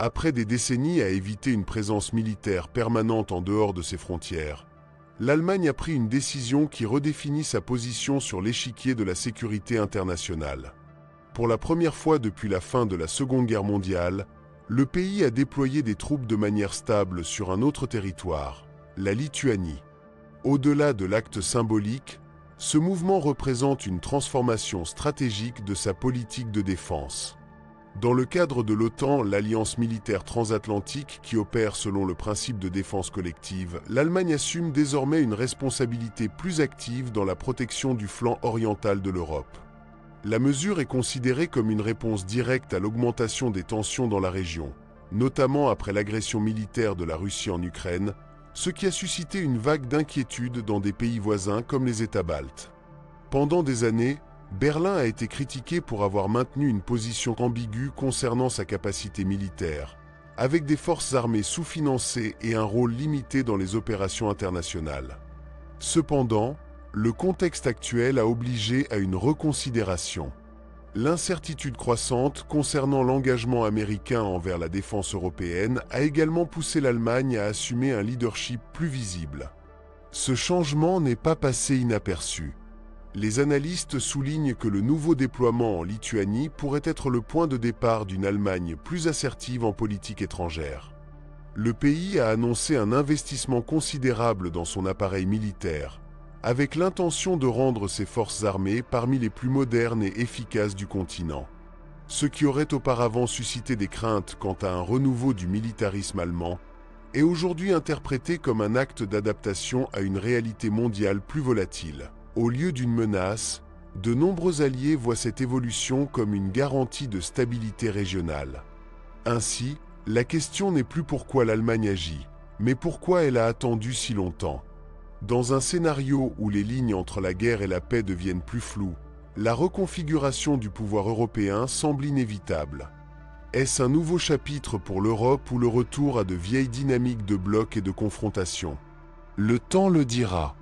Après des décennies à éviter une présence militaire permanente en dehors de ses frontières, l'Allemagne a pris une décision qui redéfinit sa position sur l'échiquier de la sécurité internationale. Pour la première fois depuis la fin de la Seconde Guerre mondiale, le pays a déployé des troupes de manière stable sur un autre territoire, la Lituanie. Au-delà de l'acte symbolique, ce mouvement représente une transformation stratégique de sa politique de défense. Dans le cadre de l'OTAN, l'alliance militaire transatlantique qui opère selon le principe de défense collective, l'Allemagne assume désormais une responsabilité plus active dans la protection du flanc oriental de l'Europe. La mesure est considérée comme une réponse directe à l'augmentation des tensions dans la région, notamment après l'agression militaire de la Russie en Ukraine, ce qui a suscité une vague d'inquiétude dans des pays voisins comme les États baltes. Pendant des années, Berlin a été critiqué pour avoir maintenu une position ambiguë concernant sa capacité militaire, avec des forces armées sous-financées et un rôle limité dans les opérations internationales. Cependant, le contexte actuel a obligé à une reconsidération. L'incertitude croissante concernant l'engagement américain envers la défense européenne a également poussé l'Allemagne à assumer un leadership plus visible. Ce changement n'est pas passé inaperçu. Les analystes soulignent que le nouveau déploiement en Lituanie pourrait être le point de départ d'une Allemagne plus assertive en politique étrangère. Le pays a annoncé un investissement considérable dans son appareil militaire, avec l'intention de rendre ses forces armées parmi les plus modernes et efficaces du continent. Ce qui aurait auparavant suscité des craintes quant à un renouveau du militarisme allemand est aujourd'hui interprété comme un acte d'adaptation à une réalité mondiale plus volatile. Au lieu d'une menace, de nombreux alliés voient cette évolution comme une garantie de stabilité régionale. Ainsi, la question n'est plus pourquoi l'Allemagne agit, mais pourquoi elle a attendu si longtemps. Dans un scénario où les lignes entre la guerre et la paix deviennent plus floues, la reconfiguration du pouvoir européen semble inévitable. Est-ce un nouveau chapitre pour l'Europe ou le retour à de vieilles dynamiques de blocs et de confrontation? Le temps le dira.